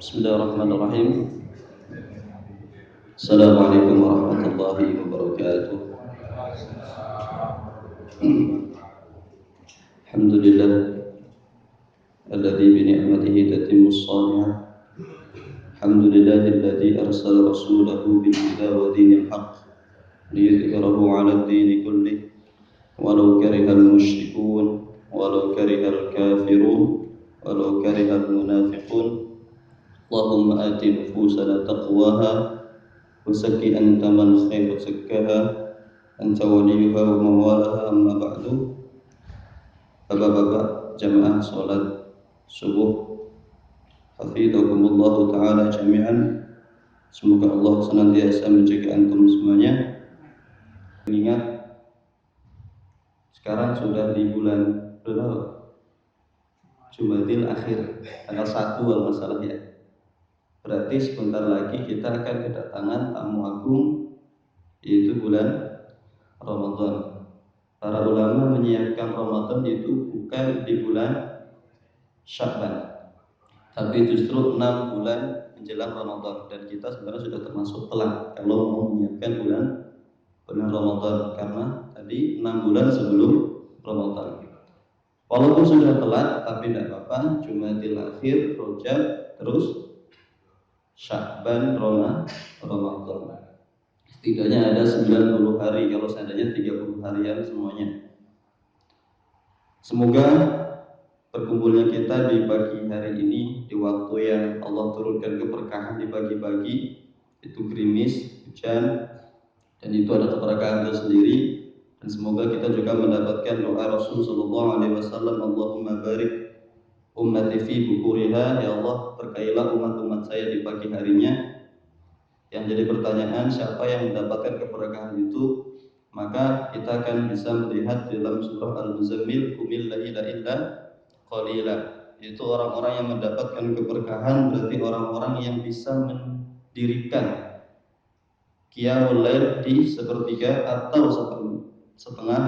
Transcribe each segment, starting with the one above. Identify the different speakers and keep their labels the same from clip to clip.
Speaker 1: Bismillahirrahmanirrahim. Assalamualaikum warahmatullahi wabarakatuh. Alhamdulillah alladzi bi ni'matihi tatimmus shalihat. Alhamdulillahilladzi arsala rasulahu bil huda wa dinil haqq liyudhhirahu 'alad dini kullih walau karihal musyrikun walau karihal kafirun walau karihal munafiqun. Allahumma ati nufusana taqwaha wa zakki anta man khairu zakkaha anta waliyuha wa mawalaha, amma ba'du. Bapak-bapak jamaah salat subuh, hafizakumullah ta'ala jami'an. Semoga Allah senantiasa menjaga antum semuanya. Ingat, sekarang sudah di bulan berapa? Jumadil akhir, tanggal 1 kalau nggak salah ya. Berarti sebentar lagi kita akan kedatangan tamu agung, yaitu bulan Ramadan. Para ulama menyiapkan Ramadan itu bukan di bulan Sya'ban, tapi justru 6 bulan menjelang Ramadan. Dan kita sebenarnya sudah termasuk telat kalau mau menyiapkan bulan Ramadan, karena tadi 6 bulan sebelum Ramadan. Walaupun sudah telat, tapi tidak apa-apa. Jumadil akhir, Rajab, terus Sya'ban, Ramadan. Setidaknya ada 90 hari, kalau seandainya 30 harian semuanya. Semoga berkumpulnya kita di pagi hari ini, di waktu yang Allah turunkan keberkahan di pagi-pagi, itu gerimis, hujan, dan itu ada keberkahan tersendiri. Dan semoga kita juga mendapatkan doa Rasul sallallahu alaihi wasallam, Allahumma barik ummati fi bukuriha, ya Allah berkailah umat-umat saya di pagi harinya. Yang jadi pertanyaan, siapa yang mendapatkan keberkahan itu? Maka kita akan bisa melihat dalam surah Al-Muzammil, qumil laila illa qalila. Itu orang-orang yang mendapatkan keberkahan, berarti orang-orang yang bisa mendirikan qiyamul lail di sepertiga atau setengah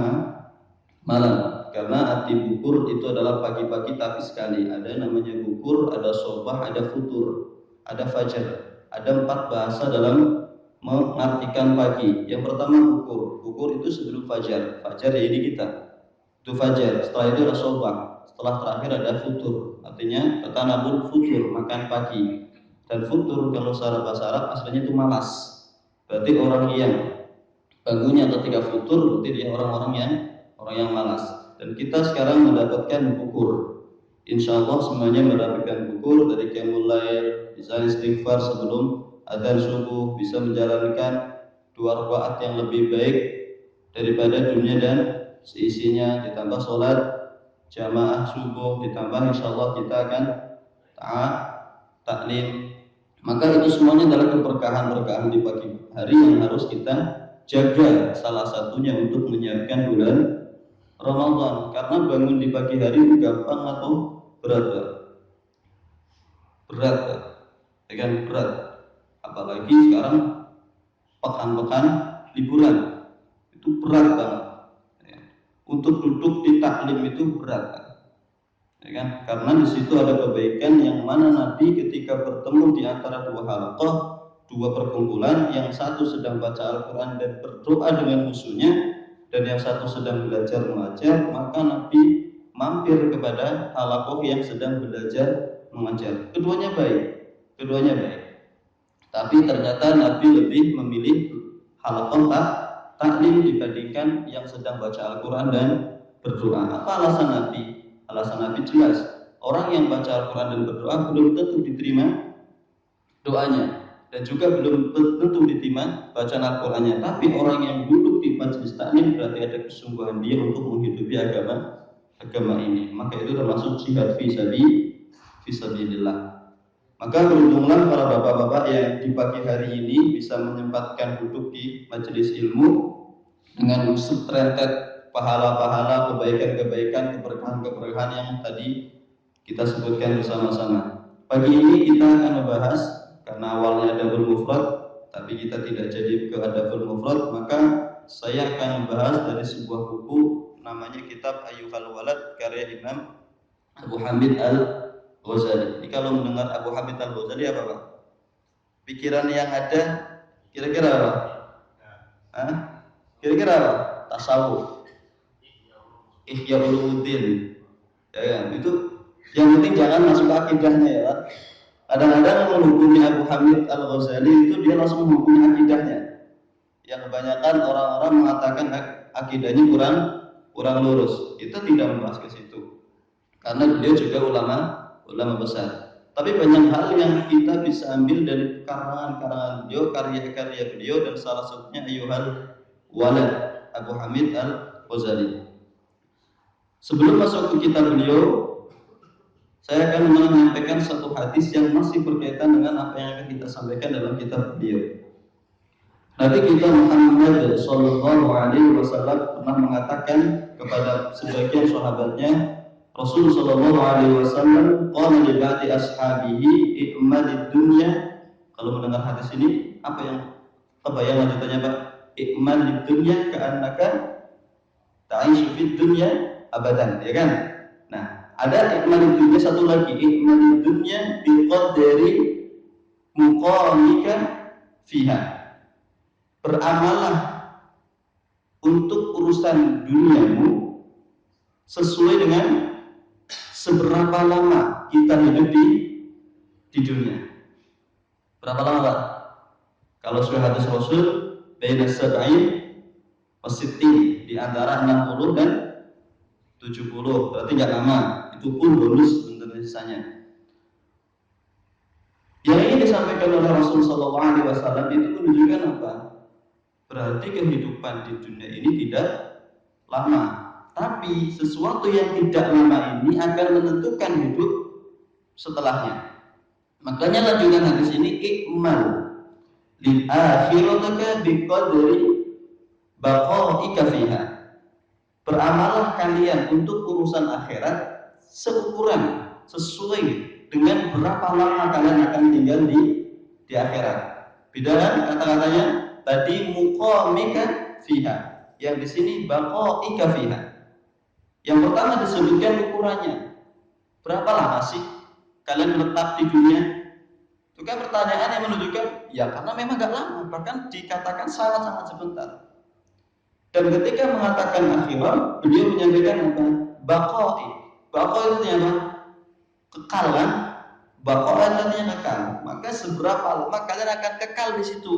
Speaker 1: malam. Karena arti bukur itu adalah pagi-pagi tapi sekali. Ada namanya bukur, ada sobah, ada futur, ada fajar. Ada 4 bahasa dalam mengartikan pagi. Yang pertama bukur. Bukur itu sebelum fajar. Fajar ya ini kita. Itu fajar. Setelah itu ada sobah. Setelah terakhir ada futur. Artinya tatanabul futur, makan pagi. Dan futur kalau secara bahasa Arab aslinya itu malas. Berarti orang yang bangunnya ketika futur, berarti dia orang yang malas. Dan kita sekarang mendapatkan bukur. Insya Allah semuanya mendapatkan bukur dari qiyamul lail, bisa istighfar sebelum adzan subuh, bisa menjalankan 2 rakaat yang lebih baik daripada dunia dan seisinya, ditambah sholat jamaah subuh, ditambah insya Allah kita akan taklim. Maka itu semuanya adalah keberkahan-keberkahan di pagi hari yang harus kita jaga. Salah satunya untuk menyiapkan bulan Ramadan. Karena bangun di pagi hari itu gampang atau berat? Berat, ya kan? Berat. Apalagi sekarang pekan-pekan liburan, itu berat banget. Ya. Untuk duduk di taklim itu berat, ya kan? Karena di situ ada kebaikan yang mana Nabi ketika bertemu di antara 2 halaqah, 2 perkumpulan, yang satu sedang baca Al-Quran dan berdoa dengan musuhnya, dan yang satu sedang belajar mengajar, maka Nabi mampir kepada halaqah yang sedang belajar mengajar. Keduanya baik. Tapi ternyata Nabi lebih memilih halaqah taklim dibandingkan yang sedang baca Al-Quran dan berdoa. Apa alasan Nabi? Alasan Nabi jelas. Orang yang baca Al-Quran dan berdoa belum tentu diterima doanya, dan juga belum tentu diterima bacaan Al-Qurannya. Tapi orang yang duduk di majelis taklim berarti ada kesungguhan dia untuk menghidupi agama ini. Maka itu termasuk jihad fisabilillah. Maka beruntunglah para bapak-bapak yang di pagi hari ini bisa menyempatkan duduk di majelis ilmu dengan maksud rentet pahala-pahala, kebaikan-kebaikan, keberkahan-keberkahan yang tadi kita sebutkan bersama-sama. Pagi ini kita akan membahas, karena awalnya adabul mufrad, tapi kita tidak jadi ke adabul mufrad, maka saya akan membahas dari sebuah buku namanya kitab Ayyuhal Walad, karya Imam Abu Hamid Ghazali. Ini kalau mendengar Abu Hamid Al-Ghazali apa Pak? Pikiran yang ada kira-kira apa? Hah? Kira-kira apa? Tasawuf, Ihya Ulumuddin, ya kan? Itu yang penting jangan masuk ke akidahnya ya Pak. Kadang-kadang menghukumi Abu Hamid Al-Ghazali itu dia langsung menghukumi akidahnya. Yang kebanyakan orang-orang mengatakan akidahnya kurang lurus. Kita tidak membahas ke situ. Karena beliau juga ulama besar. Tapi banyak hal yang kita bisa ambil dari karangan-karangan beliau, karya-karya beliau, dan salah satunya Ayyuhal Walad Abu Hamid Al-Ghazali. Sebelum masuk ke kitab beliau, saya akan menyampaikan satu hadis yang masih berkaitan dengan apa yang akan kita sampaikan dalam kitab beliau. Nabi kita Muhammad Sallallahu Alaihi Wasallam pernah mengatakan kepada sebagian sahabatnya, Rasul Sallallahu Alaihi Wasallam qala li ba'di ashabihi i'malid dunya. Kalau mendengar hadis ini, apa yang terbayang lanjutannya Pak? I'malid dunya ka'annaka ta'ishu fid dunya abadan, ya kan? Nah, ada i'malid dunya satu lagi, i'malid dunya biqadri muqamika fiha. Beramalah untuk urusan duniamu sesuai dengan seberapa lama kita hidup di dunia. Berapa lama Pak? Kalau sudah hadis Rasul baina sab'in wasittin, di antara 60 dan 70, berarti nggak lama. Itu pun bonus sebenarnya sisanya. Yang ini disampaikan oleh Rasul Sallallahu Alaihi Wasallam itu menunjukkan apa? Berarti kehidupan di dunia ini tidak lama. Tapi sesuatu yang tidak lama ini akan menentukan hidup setelahnya. Makanya lanjutan hadis ini, ikmal lil akhirataka biqadri baqaika fiha. Beramallah kalian untuk urusan akhirat seukuran, sesuai dengan berapa lama kalian akan tinggal di akhirat. Beda kan kata-katanya? Tadi muqamika fiha, yang di sini baqaika fiha. Yang pertama disebutkan ukurannya. Berapa lama sih kalian menetap di dunia? Itu kan pertanyaan yang menunjukkan ya karena memang gak lama, bahkan dikatakan sangat-sangat sebentar. Dan ketika mengatakan akhirat, beliau menyampaikan apa? Baqai. Baqai itu apa? Kekal kan? Baqai artinya kekal. Maka seberapa lama kalian akan kekal di situ?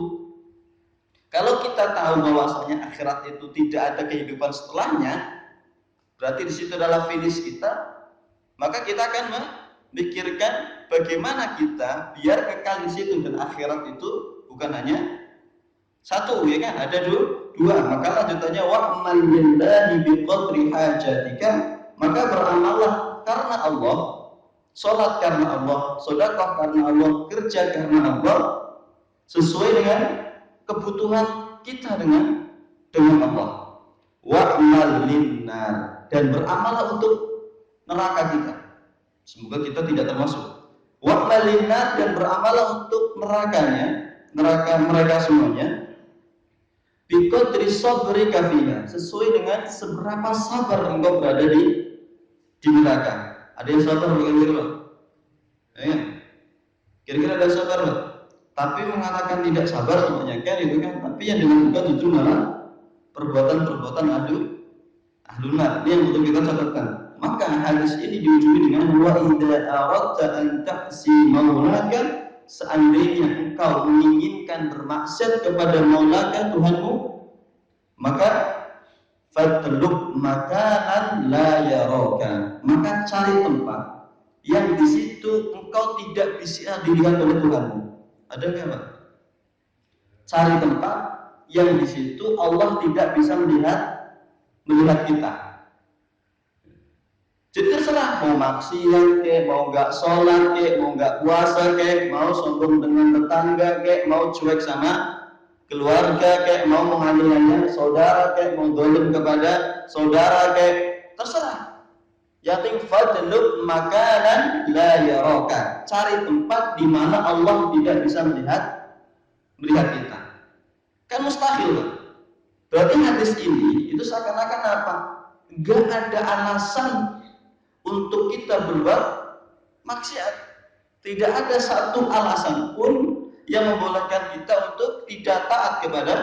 Speaker 1: Kalau kita tahu bahwasanya akhirat itu tidak ada kehidupan setelahnya, berarti di situ adalah finish kita, maka kita akan memikirkan bagaimana kita biar kekal di situ. Dan akhirat itu bukan hanya satu, ya kan? Ada dua. Maka lanjutannya wa'mal lillahi biqadri hajatika, maka beramallah karena Allah, sholat karena Allah, sedekah karena Allah, kerja karena Allah, sesuai dengan kebutuhan kita dengan Allah. Wa'mal linnar, dan beramallah untuk neraka kita. Semoga kita tidak termasuk. Wa'mal linnar, dan beramallah untuk nerakanya, neraka mereka semuanya. Biqadri sabrika fiha, sesuai dengan seberapa sabar engkau berada di neraka. Ada yang sabar kira-kira? Ya. Kira-kira ada sabar Pak? Tapi mengatakan tidak sabar kebanyakan itu kan, tapi yang dilakukan justru malah perbuatan-perbuatan ahlunar. Ini yang perlu kita catatkan. Maka hadis ini diujungi dengan wa idza aradta an ta'si maulaka, seandainya engkau menginginkan bermaksiat kepada maulaka Tuhanmu, maka fatlub makanan la yaraka, maka cari tempat yang di situ engkau tidak bisa dilihat oleh Tuhanmu. Ada nggak Pak? Cari tempat yang di situ Allah tidak bisa melihat kita. Jadi terserah mau maksiat kek, mau nggak sholat kek, mau nggak puasa kek, mau sombong dengan tetangga kek, mau cuek sama keluarga kek, mau menganiaya saudara kek, mau dolim kepada saudara kek, terserah. Yatim fadlub makanan la yaraka, cari tempat di mana Allah tidak bisa melihat kita. Kan mustahil Pak. Berarti hadis ini itu seakan-akan apa? Gak ada alasan untuk kita berbuat maksiat. Tidak ada satu alasan pun yang membolehkan kita untuk tidak taat kepada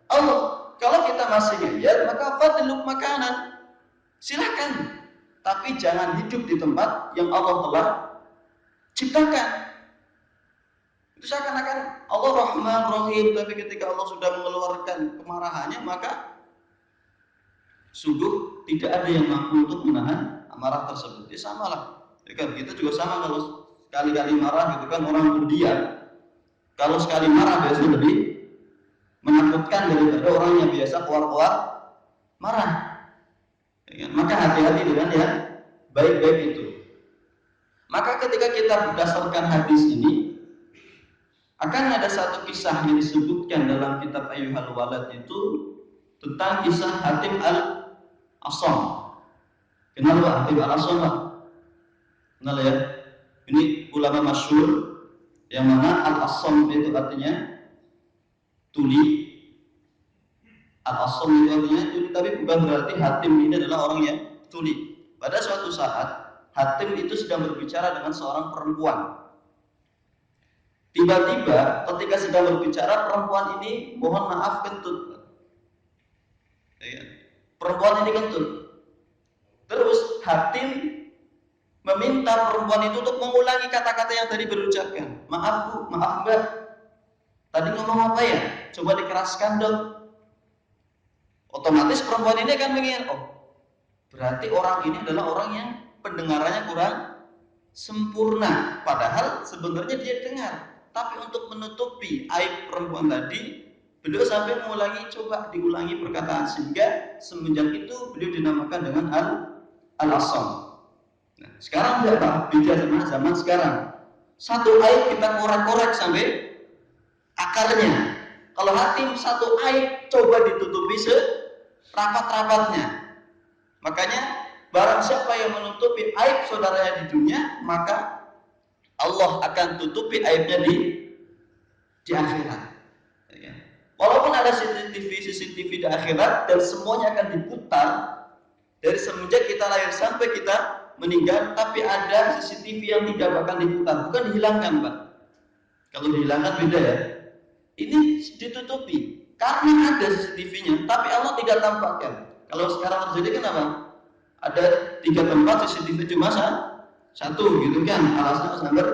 Speaker 1: Allah. Kalau kita masih ngeliat, maka fadluk makanan, silakan. Tapi jangan hidup di tempat yang Allah telah ciptakan. Itu seakan-akan Allah Rahman Rahim, tapi ketika Allah sudah mengeluarkan kemarahannya, maka sungguh tidak ada yang mampu untuk menahan amarah tersebut. Ya samalah, ya kan? Kita juga sama kalau sekali-kali marah gitu kan, orang berdiam. Kalau sekali marah biasanya lebih menakutkan daripada orang yang biasa keluar-keluar marah. Ya kan? Maka hati-hati dengan yang baik-baik itu. Maka ketika kita berdasarkan hadis ini, akan ada satu kisah yang disebutkan dalam kitab Ayyuhal Walad itu tentang kisah Hatim al-Asam. Kenal Pak Hatim al-Asam Pak? Kenal ya? Ini ulama masyhur yang mana al-Asam itu artinya tuli. Al-Asam itu artinya tuli, tapi bukan berarti Hatim ini adalah orang yang tuli. Pada suatu saat Hatim itu sedang berbicara dengan seorang perempuan. Tiba-tiba ketika sedang berbicara, perempuan ini mohon maaf kentut. Ya, perempuan ini kentut. Terus Hatim meminta perempuan itu untuk mengulangi kata-kata yang tadi berucapkan. Maaf Bu, maaf Mbak, tadi ngomong apa ya? Coba dikeraskan dong. Otomatis perempuan ini akan mengingat, oh berarti orang ini adalah orang yang pendengarannya kurang sempurna. Padahal sebenarnya dia dengar, tapi untuk menutupi aib perempuan tadi, beliau sampai mengulangi, coba diulangi perkataan, sehingga semenjak itu beliau dinamakan dengan al-Asam. Nah, sekarang beda sama zaman sekarang. Satu aib kita korek-korek sampai akarnya. Kalau Hatim satu aib coba ditutupi serapat-rapatnya. Makanya barang siapa yang menutupi aib saudaranya di dunia, maka Allah akan tutupi aibnya di akhirat. Ya. Walaupun ada CCTV di akhirat dan semuanya akan diputar dari semenjak kita lahir sampai kita meninggal, tapi ada CCTV yang tidak bakal diputar, bukan dihilangkan Pak. Kalau dihilangkan beda ya. Ini ditutupi karena ada CCTV-nya, tapi Allah tidak tampakkan. Kalau sekarang terjadi kenapa? Ada 3 tempat CCTV cuma satu gitu kan, alasnya sambar,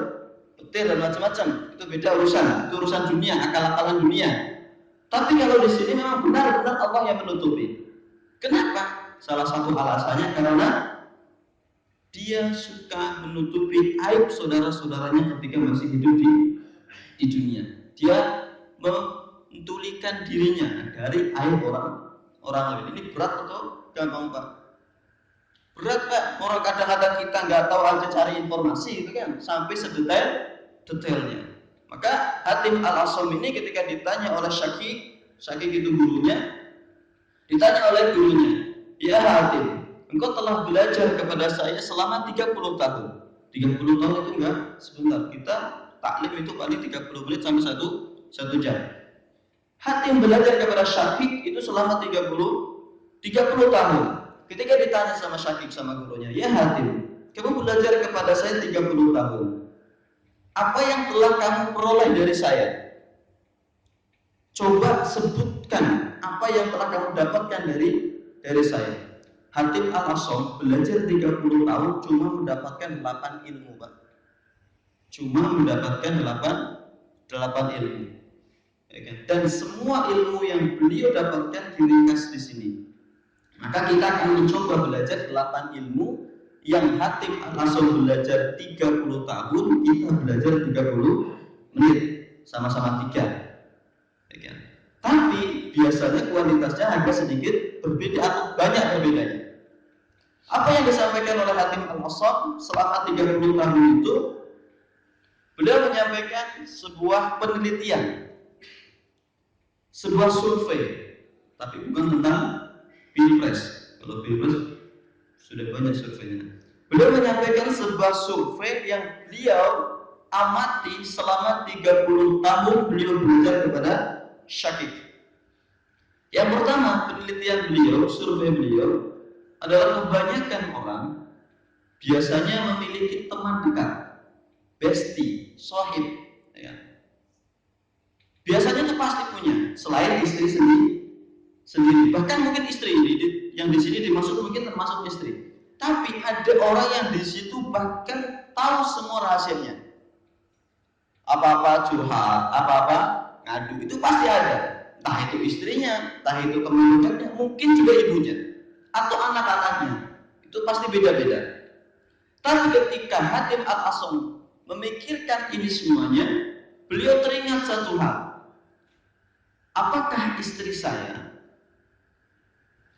Speaker 1: petir dan macam-macam. Itu beda urusan, itu urusan dunia, akal-akalan dunia. Tapi kalau di sini memang benar-benar Allah yang menutupi. Kenapa? Salah satu alasannya karena dia suka menutupi aib saudara-saudaranya ketika masih hidup di dunia. Dia mentulikan dirinya dari aib orang lain. Ini berat atau gampang Pak? Berat Pak. Orang kadang-kadang kita nggak tahu aja cari informasi itu kan, sampai sedetail-detailnya. Maka Hatim al-Asam ini ketika ditanya oleh Syakik itu gurunya, ditanya oleh gurunya, ya Hatim, engkau telah belajar kepada saya selama 30 tahun. 30 tahun itu enggak sebentar. Kita taklim itu paling 30 menit sampai 1 jam. Hatim belajar kepada Syakik itu selama 30 tahun. Ketika ditanya sama Syakik sama gurunya, ya Hatim, kamu belajar kepada saya 30 tahun. Apa yang telah kamu peroleh dari saya? Coba sebutkan apa yang telah kamu dapatkan dari saya. Hatim al-Asam belajar 30 tahun cuma mendapatkan 8 ilmu Pak. Cuma mendapatkan 8 ilmu. Dan semua ilmu yang beliau dapatkan diringkas di sini. Maka kita akan mencoba belajar 8 ilmu yang Hatim al-Asam belajar 30 tahun, kita belajar 30 menit, sama-sama 3. Tapi biasanya kualitasnya agak sedikit berbeda atau banyak berbedanya. Apa yang disampaikan oleh Hatim al-Asam selama 30 tahun itu, beliau menyampaikan sebuah penelitian, sebuah survei, tapi bukan tentang pilpres. Kalau pilpres sudah banyak surveinya. Beliau menyampaikan sebuah survei yang beliau amati selama 30 tahun beliau belajar kepada Syakik. Yang pertama, penelitian beliau, survei beliau adalah kebanyakan orang biasanya memiliki teman dekat, bestie, sohib, ya. Biasanya itu pasti punya, selain istri sendiri. Bahkan mungkin istri ini yang di sini dimaksud mungkin termasuk istri. Tapi ada orang yang di situ bahkan tahu semua rahasianya. Apa-apa curhat, apa-apa ngadu, itu pasti ada. Entah itu istrinya, entah itu teman dekatnya, mungkin juga ibunya atau anak-anaknya. Itu pasti beda-beda. Tapi ketika Hatim Al-Asam memikirkan ini semuanya, beliau teringat satu hal. Apakah istri saya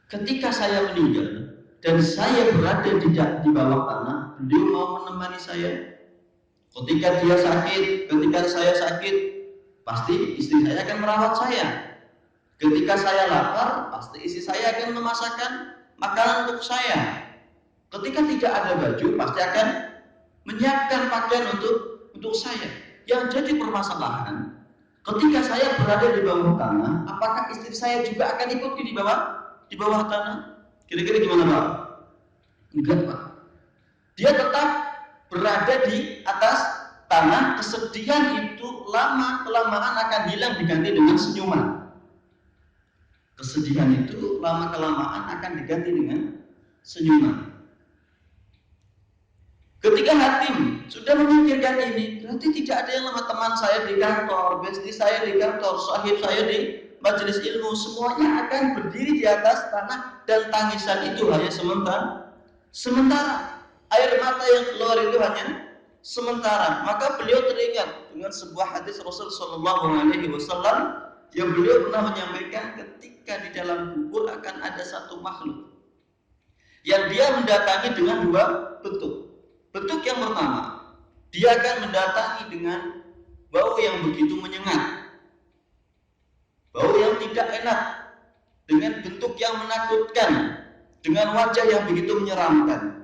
Speaker 1: ketika saya meninggal dan saya berada di bawah tanah, beliau mau menemani saya? Ketika dia sakit, ketika saya sakit, pasti istri saya akan merawat saya. Ketika saya lapar, pasti istri saya akan memasakkan makanan untuk saya. Ketika tidak ada baju, pasti akan menyiapkan pakaian untuk saya. Yang jadi permasalahan, ketika saya berada di bawah tanah, apakah istri saya juga akan ikut di bawah tanah? Kira-kira gimana, Pak? Enggak, Pak. Dia tetap berada di atas tanah. Kesedihan itu lama-kelamaan akan hilang diganti dengan senyuman. Kesedihan itu lama-kelamaan akan diganti dengan senyuman. Ketika Hatim sudah memikirkan ini, berarti tidak ada yang nama teman saya di kantor, bestie saya di kantor, sahib saya di majelis ilmu, semuanya akan berdiri di atas tanah dan tangisan itu hanya sementara. Air mata yang keluar itu hanya sementara. Maka beliau teringat dengan sebuah hadis Rasul Shallallahu Alaihi Wasallam yang beliau pernah menyampaikan ketika di dalam kubur akan ada satu makhluk yang dia mendatangi dengan dua bentuk. Bentuk yang pertama, dia akan mendatangi dengan bau yang begitu menyengat, bau yang tidak enak, dengan bentuk yang menakutkan, dengan wajah yang begitu menyeramkan.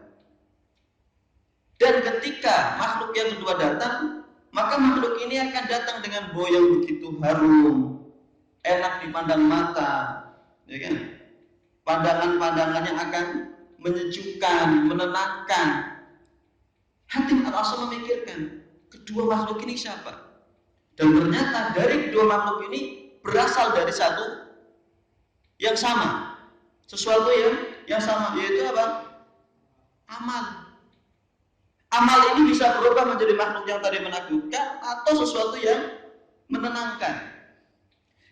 Speaker 1: Dan ketika makhluk yang kedua datang, maka makhluk ini akan datang dengan bau yang begitu harum, enak dipandang mata, ya kan? Pandangan-pandangannya akan menyejukkan, menenangkan. Hatim Al-Asam memikirkan, kedua makhluk ini siapa? Dan ternyata dari kedua makhluk ini berasal dari satu yang sama, sesuatu yang sama, yaitu apa? Amal. Amal ini bisa berubah menjadi makhluk yang tadi menakutkan atau sesuatu yang menenangkan.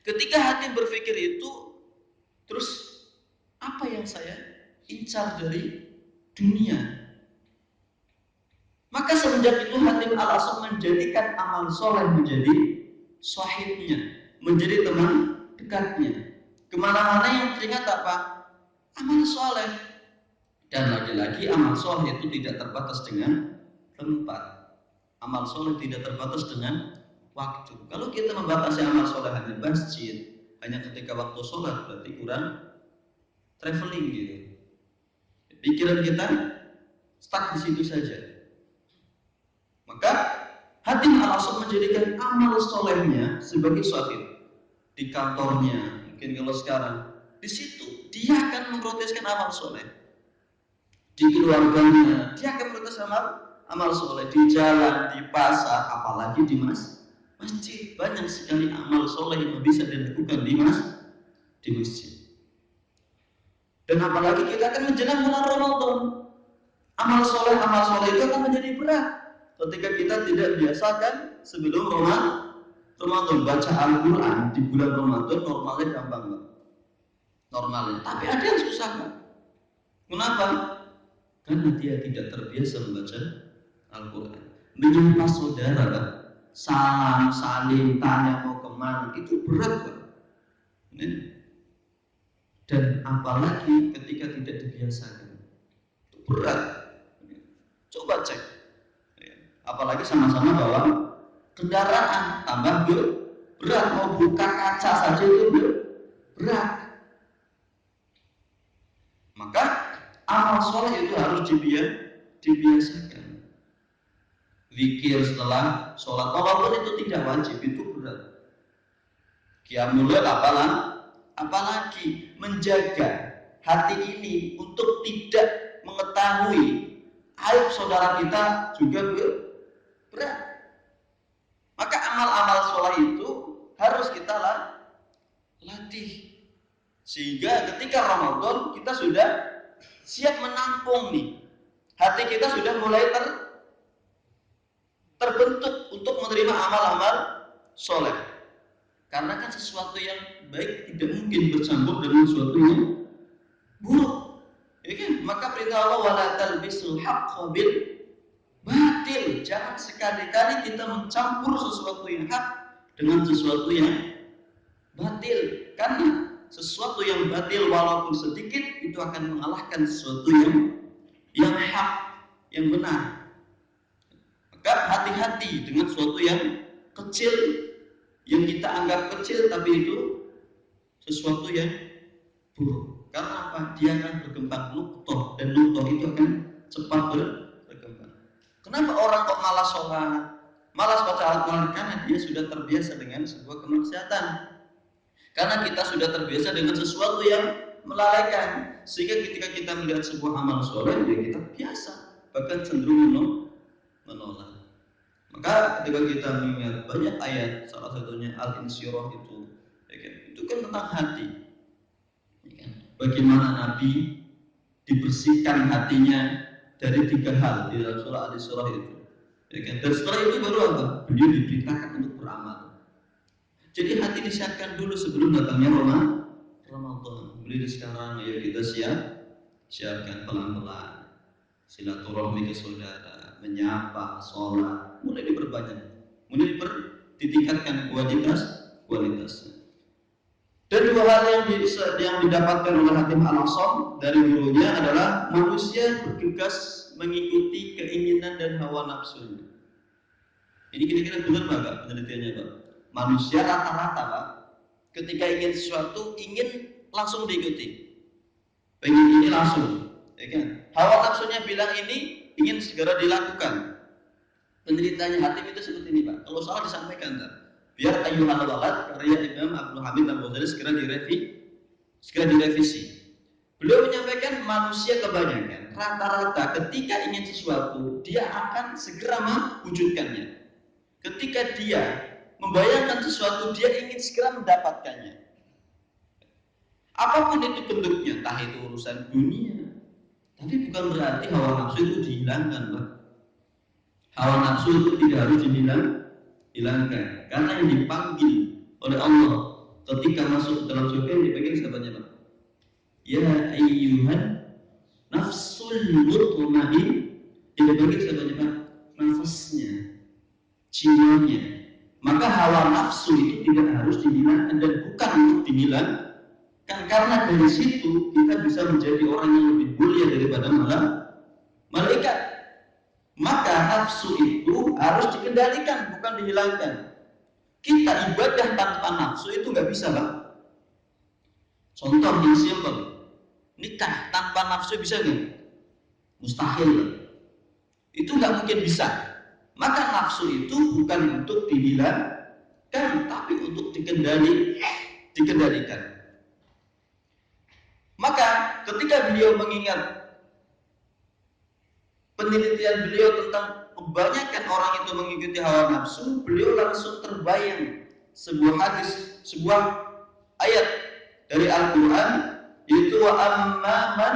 Speaker 1: Ketika Hatim berpikir itu, terus apa yang saya incar dari dunia? Maka semenjak itu Hatim Al-Asam menjadikan amal soleh menjadi sahibnya, menjadi teman dekatnya. Kemana-mana yang teringat apa? Amal soleh. Dan lagi-lagi amal soleh itu tidak terbatas dengan tempat. Amal soleh tidak terbatas dengan waktu. Kalau kita membatasi amal soleh hanya masjid, hanya ketika waktu sholat, berarti kurang traveling gitu. Pikiran kita stuck di situ saja. Maka Hatim Al-Asam menjadikan amal solehnya sebagai sahib di kantornya. Mungkin kalau sekarang di situ dia akan memproteskan amal soleh. Di keluarganya dia akan memprotes amal soleh, di jalan, di pasar, apalagi di masjid. Banyak sekali amal soleh yang bisa dilakukan di masjid. Dan apalagi kita akan menjelang bulan Ramadan. Amal soleh itu akan menjadi berat ketika kita tidak biasakan sebelum Ramadan baca Al-Quran di bulan Ramadan. Normalnya gampang banget, normalnya. Tapi ada yang susah kan? Kenapa? Karena dia tidak terbiasa membaca Al-Quran. Menyapa saudara kan? Salam, salim, tanya mau kemana, itu berat kan? Dan apalagi ketika tidak dibiasakan, itu berat. Coba cek. Apalagi sama-sama bawa kendaraan, tambah berat, mau buka kaca saja itu berat. Maka amal soleh itu harus dibiasakan. Zikir setelah sholat, walaupun itu tidak wajib, itu berat. Qiyamul lail apalagi menjaga hati ini untuk tidak mengetahui aib saudara kita juga berat. Maka amal-amal soleh itu harus kita latih. Sehingga ketika Ramadan kita sudah siap menampung nih. Hati kita sudah mulai terbentuk untuk menerima amal-amal soleh. Karena kan sesuatu yang baik tidak mungkin bercampur dengan sesuatu yang buruk. Ya kan? Maka perintah Allah wala talbisul haqqa bil batil. Jangan sekali-kali kita mencampur sesuatu yang hak dengan sesuatu yang batil. Karena sesuatu yang batil walaupun sedikit itu akan mengalahkan sesuatu yang hak, yang benar. Maka hati-hati dengan sesuatu yang kecil, yang kita anggap kecil tapi itu sesuatu yang buruk. Karena apa? Dia akan berkembang nuktoh, dan nuktoh itu akan cepat berkembang. Kenapa orang kok malas sholat, malas baca Al-Quran? Karena dia sudah terbiasa dengan sebuah kemaksiatan. Karena kita sudah terbiasa dengan sesuatu yang melalaikan, sehingga ketika kita melihat sebuah amal soleh, ya kita biasa, bahkan cenderung menolak. Maka ketika kita mengingat banyak ayat, salah satunya Al-Insyirah itu kan tentang hati. Bagaimana Nabi dibersihkan hatinya dari 3 hal di dalam surah Al-Isra itu. Dan setelah itu baru apa? Beliau diperintahkan untuk beramal. Jadi hati disiapkan dulu sebelum datangnya Ramadan. Mulai sekarang ya kita siapkan pelan-pelan. Silaturahmi ke saudara, menyapa, sholat, mulai diperbanyak, mulai ditingkatkan kualitasnya. Dan 2 hal yang didapatkan oleh Hatim Al-Asam dari gurunya adalah manusia bergegas mengikuti keinginan dan hawa nafsunya. Ini kira-kira benar Pak penelitiannya Pak? Manusia rata-rata Pak, ketika ingin sesuatu ingin langsung diikuti, pengen ini langsung, ya kan? Hawa nafsunya bilang ini ingin segera dilakukan. Penelitiannya Hatim itu seperti ini Pak. Kalau salah disampaikan biar Ayyuhal Walad karya Imam Abdul Hamid Al-Ghazali segera direvisi. Beliau menyampaikan manusia kebanyakan rata-rata ketika ingin sesuatu dia akan segera mewujudkannya. Ketika dia membayangkan sesuatu dia ingin segera mendapatkannya. Apapun itu bentuknya, entah itu urusan dunia, tapi bukan berarti hawa nafsu itu dihilangkan, Pak. Hawa nafsu itu tidak harus dihilangkan, karena yang dipanggil oleh Allah ketika masuk dalam surga yang dipanggil siapanya, Pak? Ya ayyuhan nafsul mutmain, yang dipanggil siapanya, Pak? Nafasnya, jiwanya. Maka hawa nafsu itu tidak harus dihilangkan dan bukan untuk dihilangkan, karena dari situ kita bisa menjadi orang yang lebih mulia daripada malaikat. Maka nafsu itu harus dikendalikan, bukan dihilangkan. Kita ibadah tanpa nafsu itu nggak bisa, Pak. Contoh yang simpel, nikah tanpa nafsu bisa nggak? Mustahil. Itu nggak mungkin bisa. Maka nafsu itu bukan untuk dihilangkan, tapi untuk dikendalikan. Maka ketika beliau mengingat penelitian beliau tentang kebanyakan orang itu mengikuti hawa nafsu, beliau langsung terbayang sebuah hadis, sebuah ayat dari Al-Quran, yaitu wa amma man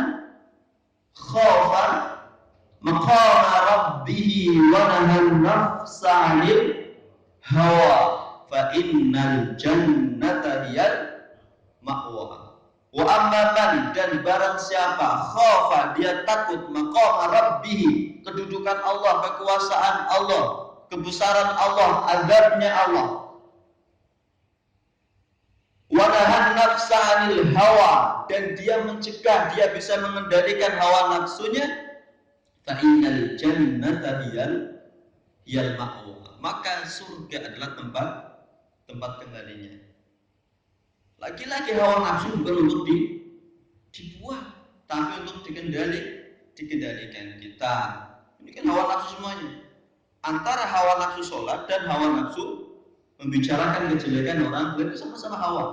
Speaker 1: khafa maqama rabbih wa nahan nafsa 'anil hawa fa innal jannata hiyal ma'wa. Wa amma man, dan barang siapa khafa dia takut maqama rabbih, kedudukan Allah, kekuasaan Allah, kebesaran Allah, azabnya Allah. Wa nahan nafsa 'anil hawa, dan dia mencegah, dia bisa mengendalikan hawa nafsunya. Fa innal jannata hiyal ma'wa, maka surga adalah tempat kembalinya. Lagi-lagi hawa nafsu bukan untuk dibuat, tapi untuk dikendalikan kita. Ini kan hawa nafsu semuanya. Antara hawa nafsu sholat dan hawa nafsu membicarakan kejelekan orang lain itu sama-sama hawa.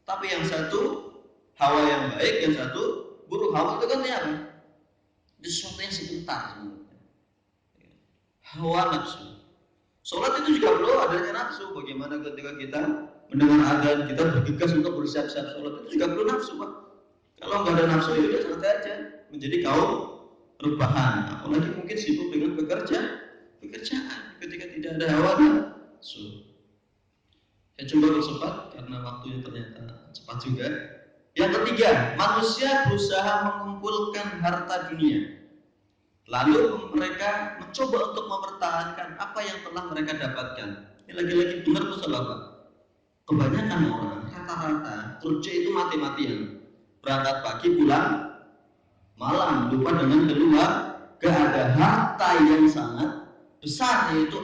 Speaker 1: Tapi yang satu hawa yang baik, yang satu buruk. Hawa itu kan apa? Itu sesuatu yang sebentar sebenarnya. Hawa nafsu. Sholat itu juga perlu adanya nafsu. Bagaimana ketika kita mendengar adzan, kita bergegas untuk bersiap-siap sholat, itu juga perlu nafsu, Pak. Kalau nggak ada nafsu, ya udah santai aja, menjadi kaum rebahan. Apalagi mungkin sibuk dengan pekerjaan ketika tidak ada hawa nafsu. Saya coba bersempat karena waktunya ternyata cepat juga. Yang ketiga, manusia berusaha mengumpulkan harta dunia. Lalu mereka mencoba untuk mempertahankan apa yang telah mereka dapatkan. Ini lagi-lagi benar atau salah, Pak? Kebanyakan orang rata-rata kerja itu mati-matian. Berangkat pagi pulang malam, lupa dengan keluar. Gak ada harta yang sangat besar, yaitu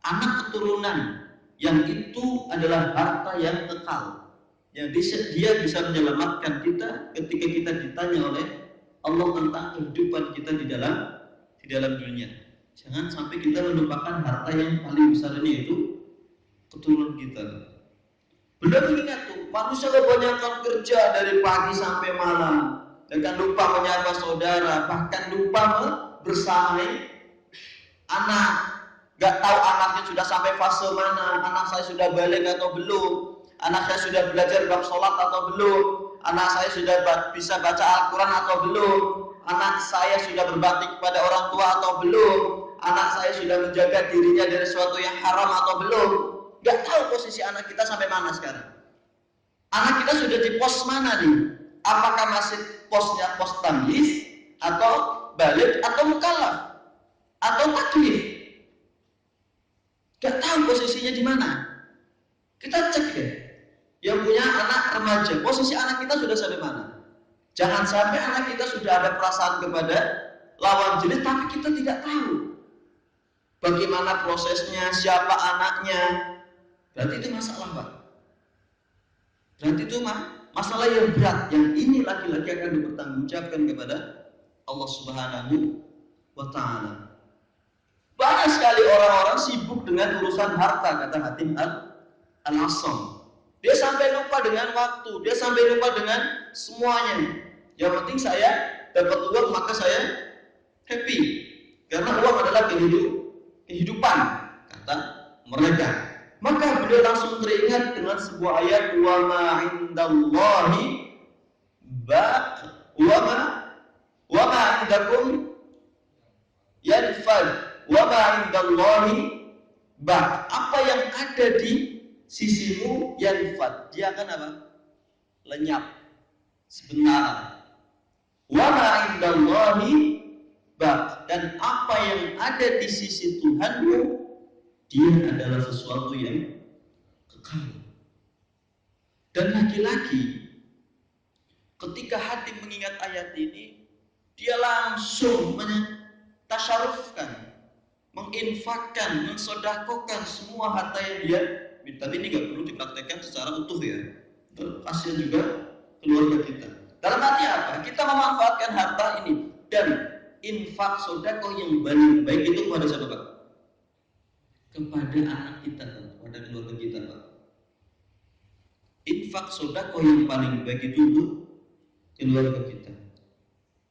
Speaker 1: anak keturunan, yang itu adalah harta yang kekal, yang dia bisa menyelamatkan kita ketika kita ditanya oleh Allah tentang kehidupan kita di dalam dunia. Jangan sampai kita melupakan harta yang paling besar ini, yaitu keturunan kita. Benar ingat tuh, manusia kebanyakan kerja dari pagi sampai malam, dan lupa menyapa saudara, bahkan lupa bersamai anak. Gak tahu anaknya sudah sampai fase mana, anak saya sudah balik atau belum, anak saya sudah belajar bab sholat atau belum, anak saya sudah bisa baca Al-Quran atau belum, anak saya sudah berbakti kepada orang tua atau belum, anak saya sudah menjaga dirinya dari sesuatu yang haram atau belum. Gak tahu posisi anak kita sampai mana sekarang. Anak kita sudah di pos mana nih? Apakah masih posnya pos tamyiz, atau balik, atau mukallaf, atau taklif? Gak tahu posisinya di mana. Kita cek deh. Yang punya anak remaja, posisi anak kita sudah sampai mana? Jangan sampai anak kita sudah ada perasaan kepada lawan jenis, tapi kita tidak tahu bagaimana prosesnya, siapa anaknya. Berarti itu masalah, Pak. Berarti itu masalah yang berat, yang ini laki-laki akan dipertanggungjawabkan kepada Allah Subhanahu wa Ta'ala. Banyak sekali orang-orang sibuk dengan urusan harta, kata Hatim Al-Asam. Dia sampai lupa dengan waktu, dia sampai lupa dengan semuanya. Yang penting saya dapat uang, maka saya happy. Karena uang adalah kehidupan, kata mereka. Maka beliau langsung teringat dengan sebuah ayat, wa ma indallahi wa ma indakum yanfad wa ma indallahi ba. Apa yang ada di sisimu yanfad, dia akan apa? Lenyap sebentar. Wa ma indallahi ba, dan apa yang ada di sisi Tuhanmu, dia adalah sesuatu yang kekal. Dan lagi-lagi ketika Hatim mengingat ayat ini, dia langsung tasyarufkan, menginfakkan, mensodakokan semua harta yang dia. Tapi ini gak perlu dipraktekkan secara utuh ya, kasihan juga keluarga kita. Dalam arti apa? Kita memanfaatkan harta ini, dan infak sodakoh yang paling baik itu kepada siapa, Pak? Kepada anak kita, kepada keluarga kita, Pak. Infak sodakoh yang paling baik itu untuk keluarga kita.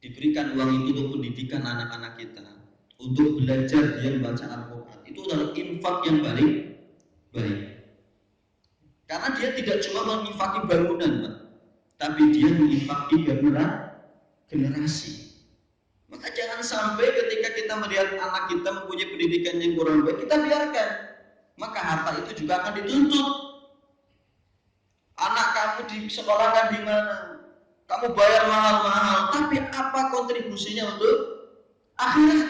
Speaker 1: Diberikan uang itu untuk pendidikan anak-anak kita, untuk belajar dia membaca Al-Quran. Itu adalah infak yang paling baik. Karena dia tidak cuma menginfaki bangunan, Pak, tapi dia menginfaki generasi. Maka jangan sampai ketika kita melihat anak kita mempunyai pendidikan yang kurang baik, kita biarkan. Maka harta itu juga akan dituntut. Anak kamu disekolahkan di mana? Kamu bayar mahal-mahal, tapi apa kontribusinya untuk akhirat?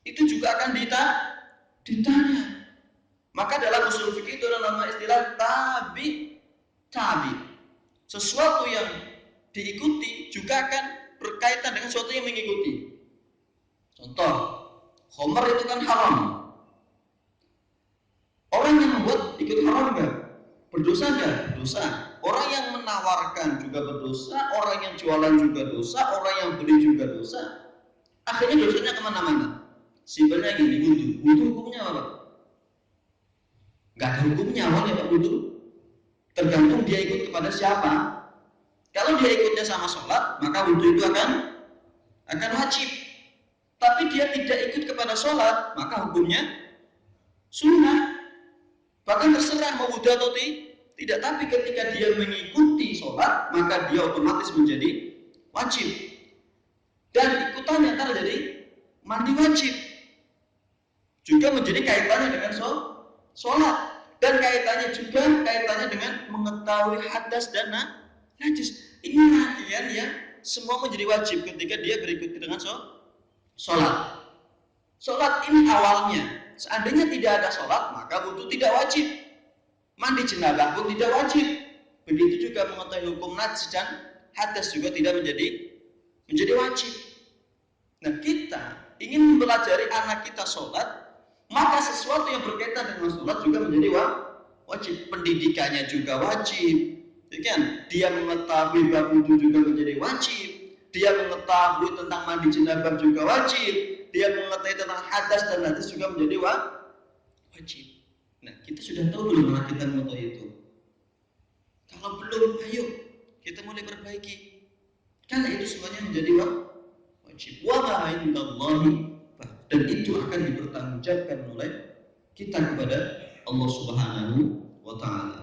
Speaker 1: Itu juga akan ditanya. Maka dalam usul fikih itu adalah nama istilah tabi. Sesuatu yang diikuti juga akan berkaitan dengan sesuatu yang mengikuti. Contoh, khamar itu kan haram. Orang yang membuat ikut haram enggak? Berdosa enggak? Berdosa. Orang yang menawarkan juga berdosa, orang yang jualan juga dosa, orang yang beli juga dosa. Akhirnya dosanya kemana-mana. Simpelnya gini, wudu hukumnya apa? Enggak ada hukumnya awalnya Pak wudu. Tergantung dia ikut kepada siapa. Kalau dia ikutnya sama sholat, maka wudhu itu akan akan wajib. Tapi dia tidak ikut kepada sholat, maka hukumnya sunnah. Bahkan terserah mau wudhu atau tidak. Tapi ketika dia mengikuti sholat, maka dia otomatis menjadi wajib. Dan ikutannya antara jadi mandi wajib. Juga menjadi kaitannya dengan sholat. Dan kaitannya dengan mengetahui hadas dan najis. Ini rangkaian yang semua menjadi wajib ketika dia berikuti dengan sholat. Sholat ini awalnya. Seandainya tidak ada sholat, maka wudhu tidak wajib. Mandi jenabah pun tidak wajib. Begitu juga mengetahui hukum najis dan hadas juga tidak menjadi wajib. Nah, kita ingin mempelajari anak kita sholat, maka sesuatu yang berkaitan dengan sholat juga menjadi wajib. Pendidikannya juga wajib. Kan? Dia mengetahui bab wudhu juga menjadi wajib. Dia mengetahui tentang mandi jenabah juga wajib. Dia mengetahui tentang hadas dan najis juga menjadi wajib. Nah, kita sudah tahu belum anak kita mengetahui itu? Kalau belum, ayo kita mulai perbaiki. Karena itu semuanya menjadi wajib. Wa ma indallahi, dan itu akan dipertanggungjawabkan oleh kita kepada Allah Subhanahu wa taala.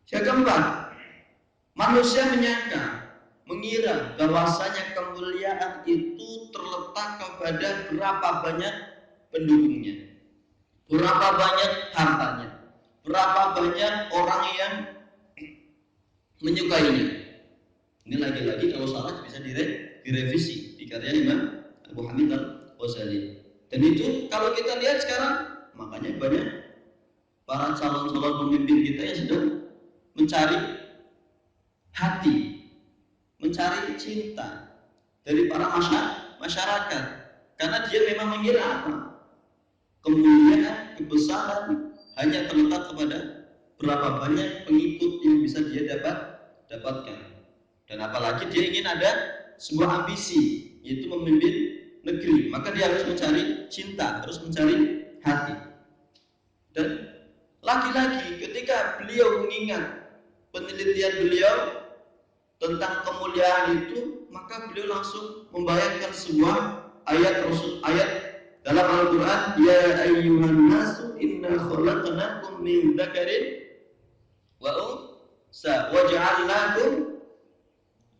Speaker 1: Yang keempat, manusia mengira bahwasanya kemuliaan itu terletak kepada berapa banyak pendukungnya, berapa banyak hartanya, berapa banyak orang yang menyukainya. Ini lagi-lagi kalau salah bisa direvisi di karya Imam Abu Hamid Al-Ghazali. Dan itu kalau kita lihat sekarang, makanya banyak para calon-calon pemimpin kita yang sedang mencari hati, mencari cinta dari para masyarakat, karena dia memang mengira apa? Kemuliaan, kebesaran hanya terletak kepada berapa banyak pengikut yang bisa dia dapatkan. Dan apalagi dia ingin ada sebuah ambisi, yaitu memimpin negeri, maka dia harus mencari cinta, harus mencari hati. Dan lagi-lagi ketika beliau mengingat penelitian beliau tentang kemuliaan itu, maka beliau langsung membayangkan sebuah ayat dalam Al-Quran, ya ayyuhan nasu inna khalaqnakum min dzakarin wa unsa wa ja'alnakum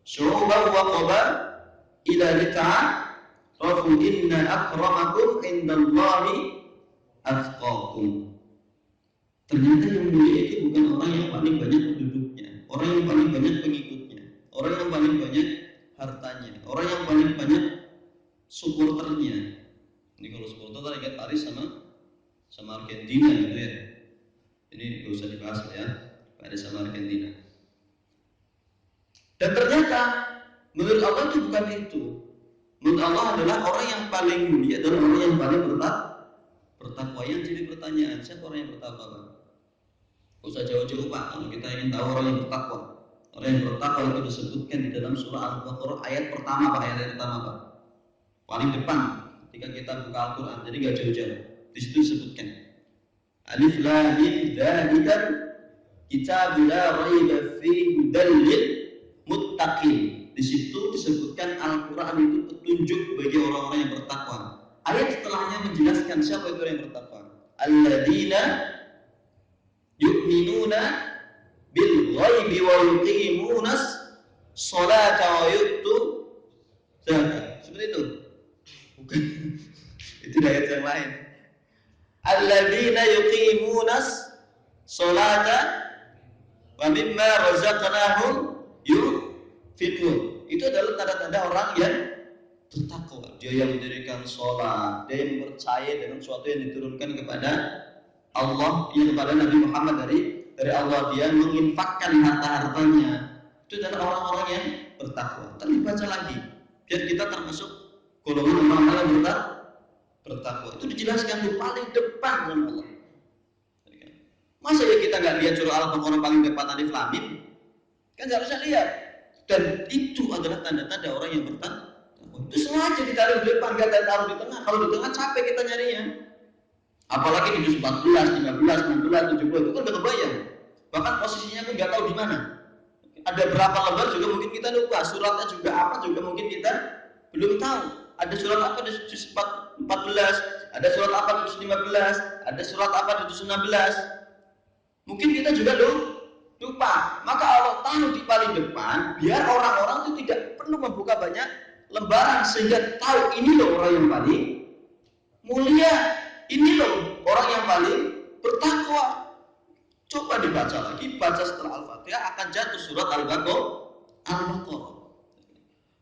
Speaker 1: syu'uban wa qaba'ila lita'arafu inna akramakum indallahi atqakum. Ternyata yang mulia itu bukan orang yang paling banyak penduduknya, orang yang paling banyak pengikutnya, orang yang paling banyak hartanya, orang yang paling banyak supporternya. Ini kalau supporter tadi ingat Paris sama Argentina gitu ya. Ini gak usah dibahas ya, Paris sama Argentina. Dan ternyata menurut Allah itu bukan itu. Menurut Allah adalah orang yang paling mulia adalah orang yang paling bertakwa. Yang jadi pertanyaan, siapa orang yang bertakwa? Gak usah jauh-jauh Pak, kalau kita ingin tahu orang yang bertakwa. Orang yang bertakwa itu disebutkan di dalam surah Al-Baqarah ayat pertama Pak. Paling depan ketika kita buka Al-Quran, jadi gak jauh-jauh. Di situ disebutkan Alif Lam Mim Dzalikal Kitabul La Raiba Fihi Hudal Lil Muttaqin. Di situ disebutkan Al-Quran itu petunjuk bagi orang-orang yang bertakwa. Ayat setelahnya menjelaskan siapa itu yang bertakwa. Alladzina yu'minuna bil ghaibi wa yuqimunas sholata wa yu'tu zakat. Seperti itu. Bukan. Itu ayat yang lain. Alladzina yuqimunas sholata wa mimma razaqnahum yunfiqun. Itu adalah tanda-tanda orang yang bertakwa. Dia yang mendirikan sholat, dia yang percaya dengan sesuatu yang diturunkan kepada Allah, yang kepada Nabi Muhammad dari Allah. Dia menginfakkan harta-hartanya. Itu adalah orang-orang yang bertakwa. Tapi baca lagi, biar kita termasuk golongan orang-orang yang bertakwa. Itu dijelaskan di paling depan sama Allah. Masa ya kita nggak lihat surah Al-Baqarah paling depan Alif Lam Mim? Kan harusnya lihat. Dan itu adalah tanda-tanda orang yang bertakwa. Itu sengaja ditaruh di depan, nggak taruh di tengah. Kalau di tengah capek kita nyarinya. Apalagi di juz 14, 15, 16, 70 itu kan udah kebayang. Bahkan posisinya pun nggak tahu di mana. Ada berapa lembar juga mungkin kita lupa. Suratnya juga apa juga mungkin kita belum tahu ada surat apa di juz 14, ada surat apa di juz 15, ada surat apa di juz 16. Mungkin kita juga lupa. Maka Allah taruh di paling depan biar orang-orang itu tidak perlu membuka banyak lembaran, sehingga tahu ini loh orang yang paling mulia, ini loh orang yang paling bertakwa. Coba dibaca lagi, baca setelah Al-Fatihah akan jatuh surat Al-Baqarah.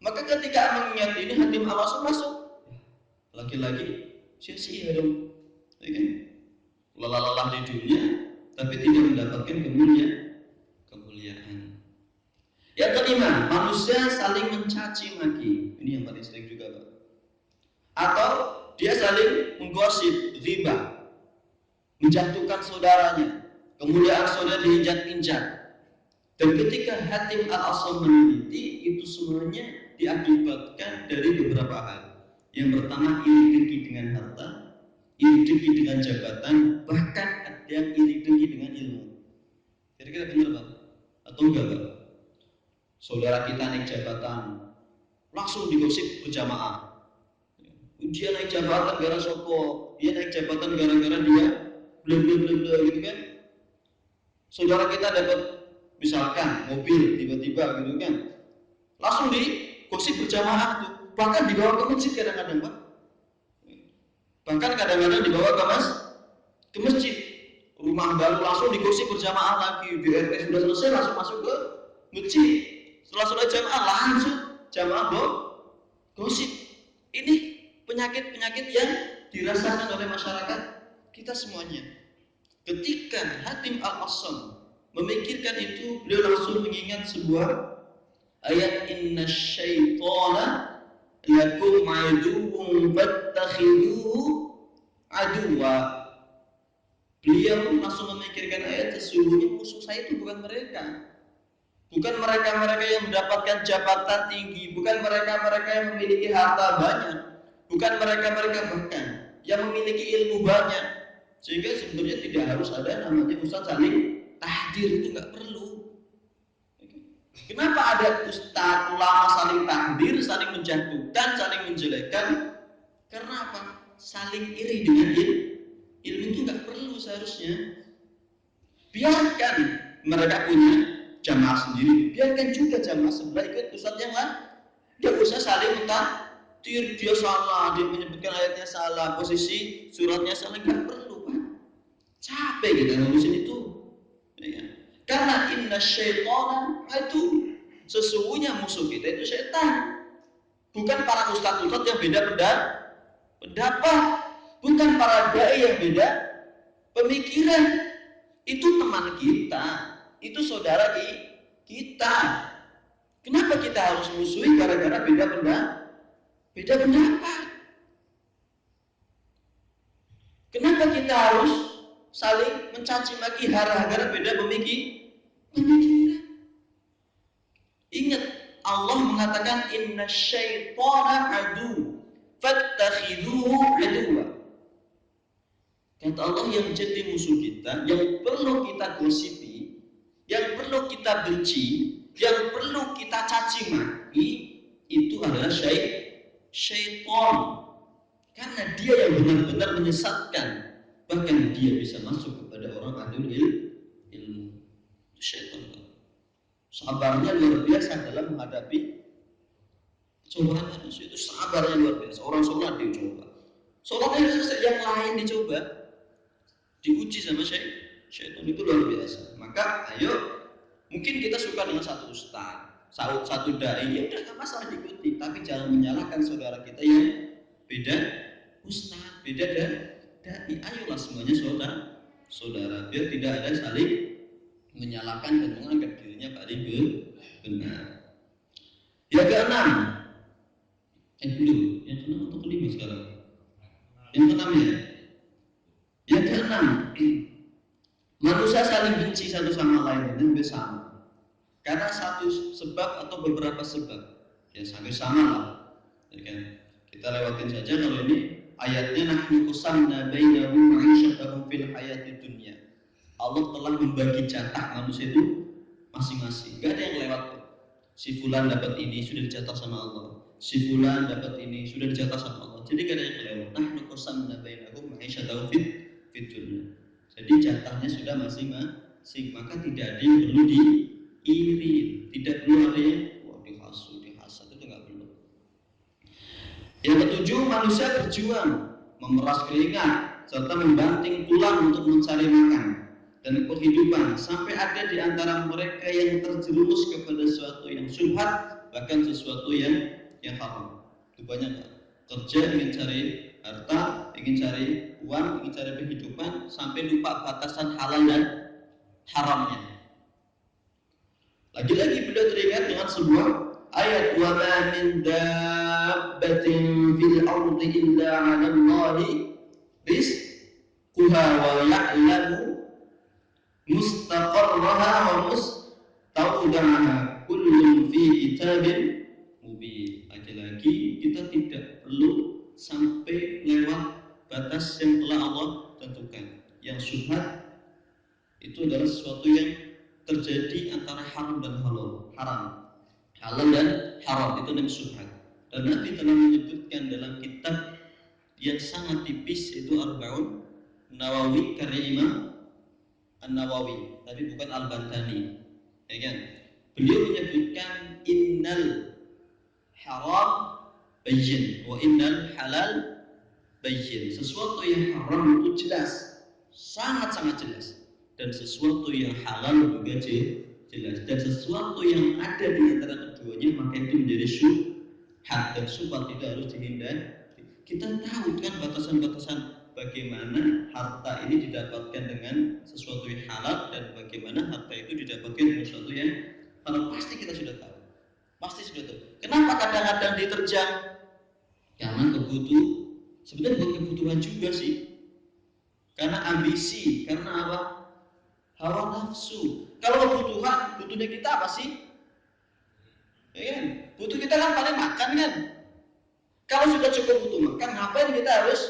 Speaker 1: Maka ketika mengingat ini hati Allah masuk. Lagi-lagi sia-sia dong, ya kan? Lelah-lelah di dunia tapi tidak mendapatkan kemuliaan. Yang kelima, manusia saling mencaci maki. Ini yang paling sering juga, Pak. Atau dia saling menggosip, ghibah, menjatuhkan saudaranya, kemuliaan saudara diinjak-injak. Dan ketika Hatim Al-Asam meneliti, itu semuanya diakibatkan dari beberapa hal. Yang pertama, iri dengki dengan harta, iri dengki dengan jabatan, bahkan ada yang iri dengki dengan ilmu. Kira-kira benar, Pak? Atau enggak, Pak? Saudara kita naik jabatan, langsung digosip berjamaah. Dia naik jabatan gara-gara soko, dia naik jabatan gara-gara dia bla gitu kan. Saudara kita dapat misalkan mobil tiba-tiba gitu kan, langsung digosip berjamaah tuh. Bahkan dibawa ke masjid kadang-kadang, Pak. Bahkan kadang-kadang dibawa ke masjid. Rumah baru langsung digosip berjamaah lagi. Di RT sudah selesai langsung masuk ke masjid. Setelah selesai jamaah langsung jamaah gosip. Ini penyakit-penyakit yang dirasakan oleh masyarakat kita semuanya. Ketika Hatim Al-Asam memikirkan itu, beliau langsung mengingat sebuah ayat, inna syaitana lakum aduwwun fattakhiduhu aduwwa. Beliau langsung memikirkan ayat, sesungguhnya musuh saya itu bukan mereka. Bukan mereka-mereka yang mendapatkan jabatan tinggi, bukan mereka-mereka yang memiliki harta banyak, bukan mereka-mereka bahkan yang memiliki ilmu banyak. Sehingga sebenarnya tidak harus ada namanya ustaz saling tahdir, itu nggak perlu. Kenapa ada ustaz, ulama saling tahdir, saling menjatuhkan, saling menjelekkan? Karena apa? Saling iri dengan ilmu itu nggak perlu seharusnya. Biarkan mereka punya jamaah sendiri, biarkan juga jamaah sebelah ikut ustaz yang lain. Dia usah saling mentakdir, dia salah, dia menyebutkan ayatnya salah, posisi suratnya salah, nggak perlu, Pak. Capek kita ngurusin itu, ya kan? Karena inna syaitana itu, sesungguhnya musuh kita itu setan. Bukan para ustaz-ustaz yang beda pendapat, bukan para dai yang beda pemikiran. Itu teman kita, itu saudara kita. Kenapa kita harus musuhi gara-gara beda pendapat? Kenapa kita harus saling mencaci maki gara-gara beda pemikiran? Ingat, Allah mengatakan inna syaitana adu fattakhiduhu aduwa. Kata Allah, yang jadi musuh kita, yang perlu kita gosipi, yang perlu kita benci, yang perlu kita caci maki, itu adalah syaitan. Karena dia yang benar-benar menyesatkan, bahkan dia bisa masuk kepada orang ahli ilmu. Itu syaitan. Sabarnya luar biasa dalam menghadapi cobaan manusia, itu sabarnya luar biasa. Orang sholat dicoba, sholatnya yang lain dicoba, diuji sama syaitan, itu luar biasa. Maka ayo, mungkin kita suka dengan satu ustaz, satu dai, ya udah nggak masalah diikuti, tapi jangan menyalahkan saudara kita yang beda ustaz, beda dai. Ayolah semuanya saudara, biar tidak ada saling menyalahkan dan menganggap dirinya paling benar. Yang keenam, yang keenam atau kelima sekarang? Yang keenam ya. Yang keenam, manusia saling benci satu sama lain dan bersama karena satu sebab atau beberapa sebab. Ya hampir sama lah. Kita lewatin saja kalau ini ayatnya, nahnu qasamna bainahum ma'isyatahum fil hayatid dunya. Allah telah membagi jatah manusia itu masing-masing, gak ada yang lewat. Si fulan dapat ini sudah dicatat sama Allah. Si fulan dapat ini sudah dicatat sama Allah. Jadi gak ada yang kelewat. Nahnu qasamna bainahum ma'isyatahum fid dunya. Jadi jatahnya sudah masing-masing, maka tidak ada yang perlu diiri, tidak perlu ada yang dihasut itu nggak perlu. Yang ketujuh, manusia berjuang, memeras keringat serta membanting tulang untuk mencari makan dan penghidupan, sampai ada di antara mereka yang terjerumus kepada sesuatu yang syubhat, bahkan sesuatu yang haram. Itu banyak Pak. Kerja ingin cari harta, ingin cari uang, ingin cari penghidupan, sampai lupa batasan halal dan haramnya. Lagi-lagi beliau teringat dengan sebuah ayat, wa ma min dabbatin fil ardi illa 'ala Allahi rizquha wa ya'lamu mustaqarraha wa mustawda'aha kullun fi kitabin mubin. Lagi-lagi kita tidak perlu sampai lewat batas yang telah Allah tentukan. Yang syubhat itu adalah sesuatu yang terjadi antara haram dan halal. Halal dan haram itu namanya syubhat. Dan Nabi telah menyebutkan dalam kitab yang sangat tipis, yaitu Arba'un Nawawi karya Imam An-Nawawi, tapi bukan Al-Bantani, ya kan? Beliau menyebutkan innal haram bayyin wa innal halal bayyin. Sesuatu yang haram itu jelas, sangat-sangat jelas, dan sesuatu yang halal juga jelas, dan sesuatu yang ada di antara keduanya maka itu menjadi syubhat, dan syubhat tidak harus dihindari. Kita tahu kan batasan-batasan bagaimana harta ini didapatkan dengan sesuatu yang halal dan bagaimana harta itu didapatkan dengan sesuatu yang halal, pasti kita sudah tahu. Kenapa kadang-kadang diterjang? Karena sebenarnya bukan kebutuhan juga sih. Karena ambisi, karena apa? Hawa nafsu. Kalau butuhnya kita apa sih? Ya kan? Butuh kita kan paling makan kan? Kalau sudah cukup butuh makan, ngapain kita harus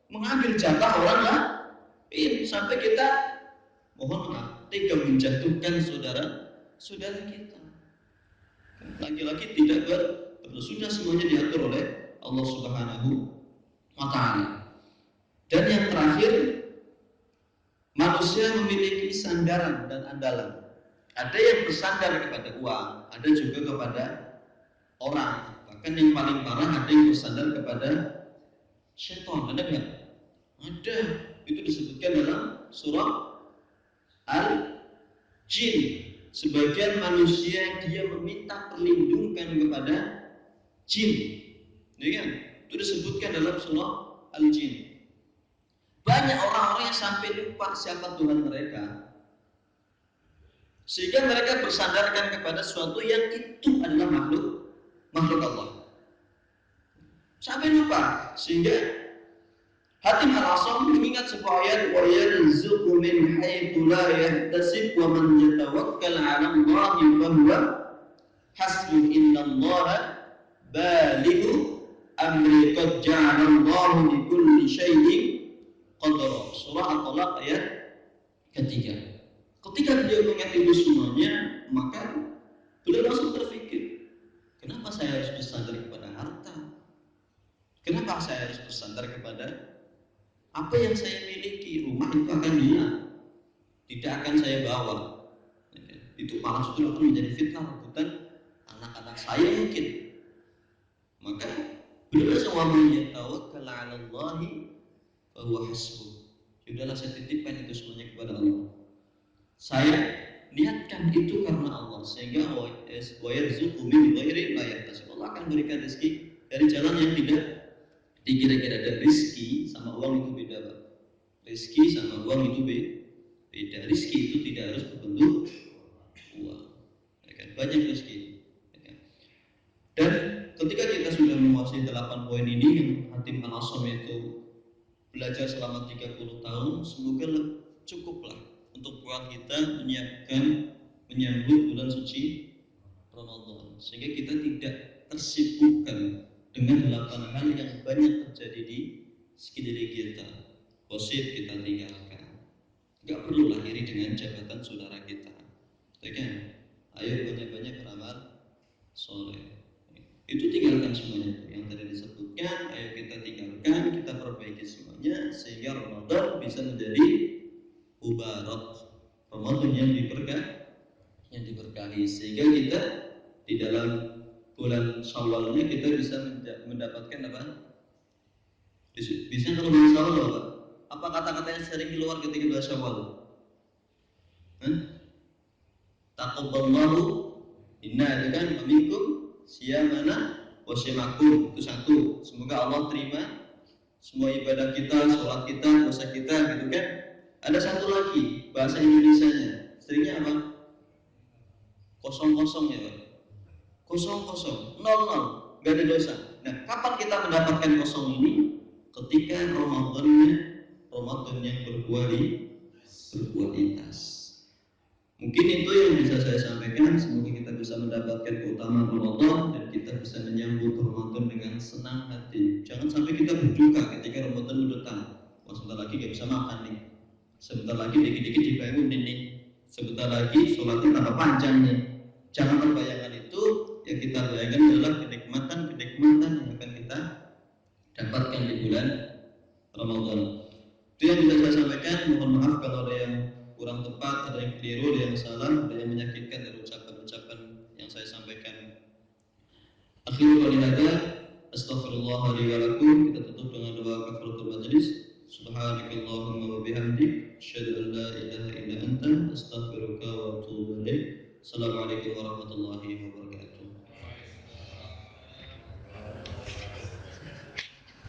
Speaker 1: mengambil jatah orang lain sampai kita, mohon maaf, tega menjatuhkan saudara kita. Lagi-lagi tidak perlu, sudah semuanya diatur oleh Allah Subhanahu wa Ta'ala. Dan yang terakhir, manusia memiliki sandaran dan andalan. Ada yang bersandar kepada uang, ada juga kepada orang. Bahkan yang paling parah ada yang bersandar kepada syaitan. Ada nggak? Ada. Itu disebutkan dalam surah Al-Jin. Sebagian manusia dia meminta perlindungan kepada jin, ya kan? Itu disebutkan dalam surah Al-Jin. Banyak orang-orang yang sampai lupa siapa Tuhan mereka, sehingga mereka bersandarkan kepada sesuatu yang itu adalah makhluk Allah. Sampai lupa, sehingga Hatim Al-Asam mengingat sebuah ayat, wa yarzuqu min haitsu la yahtasib wa man yatawakkal 'ala Allahi fa huwa hasbuh innallaha balighu amri qad ja'ala Allahu li kulli syai'in qadara. Surah At-Talaq ayat ketiga. Ketika beliau mengingat itu semuanya, maka beliau langsung terfikir, kenapa saya harus bersandar kepada harta? Kenapa saya harus bersandar kepada apa yang saya miliki? Rumah itu akan hilang, tidak akan saya bawa. Itu malah justru akan menjadi fitnah rebutan anak-anak saya mungkin. Maka beliau semua tawakkal 'ala Allahi fa huwa hasbuh. Sudahlah, saya titipkan itu semuanya kepada Allah. Saya niatkan itu karena Allah, sehingga wa yarzuqu min ghairi ma yahtasib. Allah akan berikan rezeki dari jalan yang tidak dikira-kira. Dan rezeki sama uang itu beda, Pak. Rezeki sama uang itu beda. Rezeki itu tidak harus berbentuk uang, ya kan? Banyak rezeki, ya kan? Dan ketika kita sudah menguasai 8 poin ini yang Hatim Al-Asam itu belajar selama 30 tahun, semoga cukuplah untuk buat kita menyambut bulan suci Ramadan, sehingga kita tidak tersibukkan dengan 8 hal yang banyak terjadi di sekeliling kita. Gosip kita tinggalkan, nggak perlu lah iri dengan jabatan saudara kita, ya kan? Ayo banyak-banyak beramal diberkahi, sehingga kita di dalam bulan Syawalnya kita bisa mendapatkan apa? Bisa kalau bulan Syawal apa kata-kata yang sering keluar ketika bulan Syawal? Taqabbalallahu inna itu kan minkum siyamana wa syamakum, itu satu. Semoga Allah terima semua ibadah kita, sholat kita, puasa kita, gitu kan. Ada satu lagi bahasa Indonesianya, seringnya apa? Kosong-kosong ya Pak. Kosong-kosong, nol-nol, gak ada dosa. Nah, kapan kita mendapatkan kosong ini? Ketika Ramadan yang berkualitas. Mungkin itu yang bisa saya sampaikan. Semoga kita bisa mendapatkan keutamaan Ramadan dan kita bisa menyambut Ramadan dengan senang hati. Jangan sampai kita berduka ketika Ramadan datang. Wah, sebentar lagi gak bisa makan nih. Sebentar lagi dikit-dikit dibangun nih. Sebentar lagi sholatnya tambah panjang nih. Jangan terbayangkan itu. Yang kita bayangkan adalah kenikmatan yang akan kita dapatkan di bulan Ramadan. Itu yang bisa saya sampaikan. Mohon maaf kalau ada yang kurang tepat, ada yang keliru, ada yang salah, ada yang menyakitkan dari ucapan-ucapan yang saya sampaikan. Akhirul qali hadza, astaghfirullah li wa lakum. Kita tutup dengan doa kafaratul majelis. Subhanakallahumma wa bihamdik, asyhadu an la ilaha illa anta,